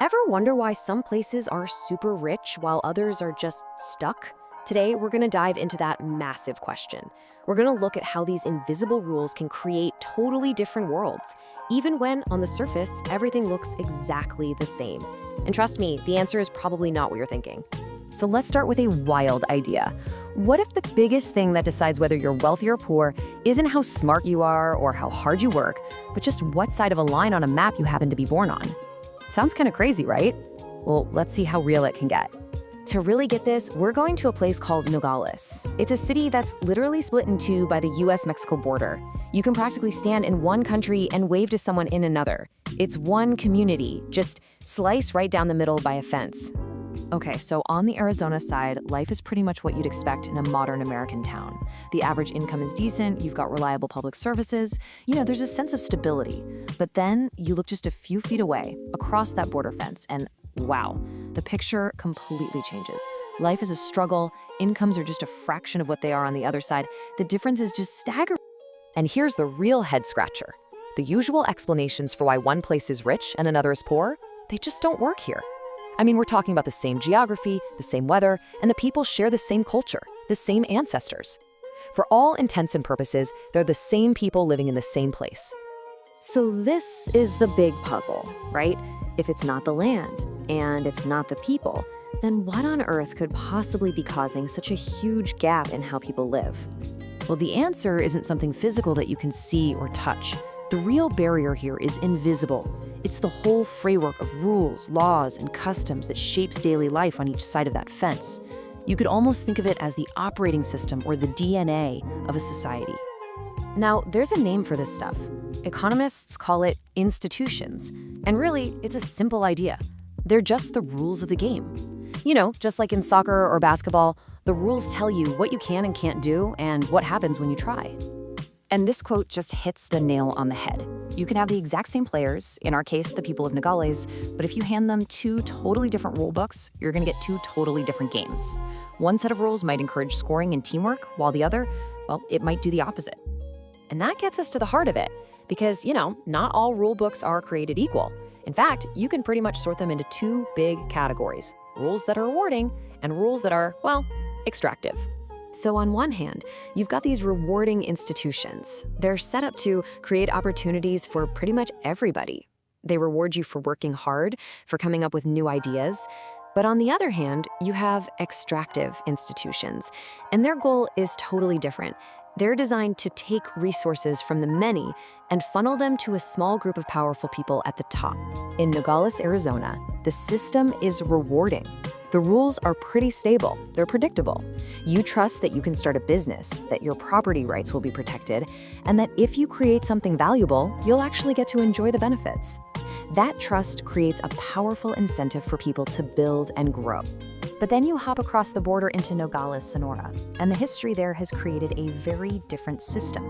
Ever wonder why some places are super rich while others are just stuck? Today, we're going to dive into that massive question. We're going to look at how these invisible rules can create totally different worlds, even when, on the surface, everything looks exactly the same. And trust me, the answer is probably not what you're thinking. So let's start with a wild idea. What if the biggest thing that decides whether you're wealthy or poor isn't how smart you are or how hard you work, but just what side of a line on a map you happen to be born on? Sounds kind of crazy, right? Well, let's see how real it can get. To really get this, we're going to a place called Nogales. It's a city that's literally split in two by the US-Mexico border. You can practically stand in one country and wave to someone in another. It's one community, just sliced right down the middle by a fence. Okay, so on the Arizona side, life is pretty much what you'd expect in a modern American town. The average income is decent, you've got reliable public services, there's a sense of stability. But then you look just a few feet away, across that border fence, and wow, the picture completely changes. Life is a struggle, incomes are just a fraction of what they are on the other side. The difference is just staggering. And here's the real head scratcher. The usual explanations for why one place is rich and another is poor, they just don't work here. I mean, we're talking about the same geography, the same weather, and the people share the same culture, the same ancestors. For all intents and purposes, they're the same people living in the same place. So this is the big puzzle, right? If it's not the land, and it's not the people, then what on earth could possibly be causing such a huge gap in how people live? Well, the answer isn't something physical that you can see or touch. The real barrier here is invisible. It's the whole framework of rules, laws, and customs that shapes daily life on each side of that fence. You could almost think of it as the operating system or the DNA of a society. Now, there's a name for this stuff. Economists call it institutions. And really, it's a simple idea. They're just the rules of the game. Just like in soccer or basketball, the rules tell you what you can and can't do and what happens when you try. And this quote just hits the nail on the head. You can have the exact same players, in our case, the people of Nogales, but if you hand them two totally different rule books, you're going to get two totally different games. One set of rules might encourage scoring and teamwork, while the other, well, it might do the opposite. And that gets us to the heart of it, because, not all rule books are created equal. In fact, you can pretty much sort them into two big categories: rules that are rewarding and rules that are, well, extractive. So on one hand, you've got these rewarding institutions. They're set up to create opportunities for pretty much everybody. They reward you for working hard, for coming up with new ideas. But on the other hand, you have extractive institutions, and their goal is totally different. They're designed to take resources from the many and funnel them to a small group of powerful people at the top. In Nogales, Arizona, the system is rewarding. The rules are pretty stable, they're predictable. You trust that you can start a business, that your property rights will be protected, and that if you create something valuable, you'll actually get to enjoy the benefits. That trust creates a powerful incentive for people to build and grow. But then you hop across the border into Nogales, Sonora, and the history there has created a very different system.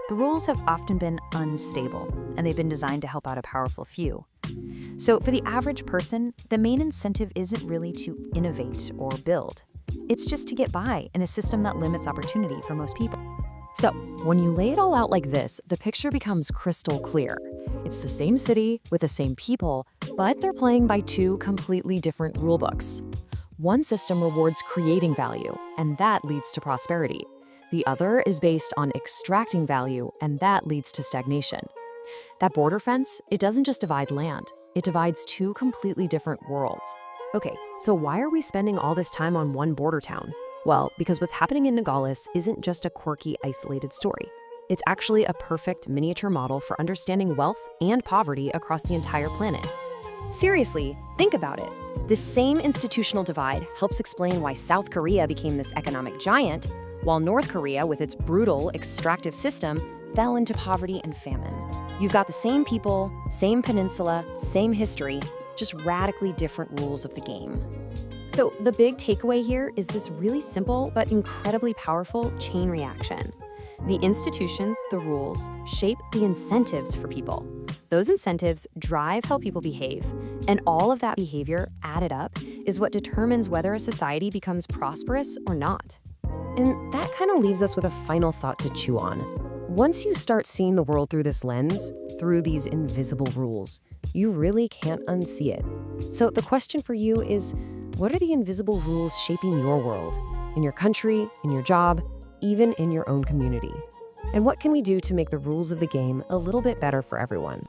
The rules have often been unstable, and they've been designed to help out a powerful few. So for the average person, the main incentive isn't really to innovate or build. It's just to get by in a system that limits opportunity for most people. So when you lay it all out like this, the picture becomes crystal clear. It's the same city with the same people, but they're playing by two completely different rulebooks. One system rewards creating value, and that leads to prosperity. The other is based on extracting value, and that leads to stagnation. That border fence, it doesn't just divide land, it divides two completely different worlds. Okay, so why are we spending all this time on one border town? Well, because what's happening in Nogales isn't just a quirky, isolated story. It's actually a perfect miniature model for understanding wealth and poverty across the entire planet. Seriously, think about it. This same institutional divide helps explain why South Korea became this economic giant, while North Korea, with its brutal, extractive system, fell into poverty and famine. You've got the same people, same peninsula, same history, just radically different rules of the game. So the big takeaway here is this really simple but incredibly powerful chain reaction. The institutions, the rules, shape the incentives for people. Those incentives drive how people behave, and all of that behavior added up is what determines whether a society becomes prosperous or not. And that kind of leaves us with a final thought to chew on. Once you start seeing the world through this lens, through these invisible rules, you really can't unsee it. So the question for you is, what are the invisible rules shaping your world, in your country, in your job, even in your own community? And what can we do to make the rules of the game a little bit better for everyone?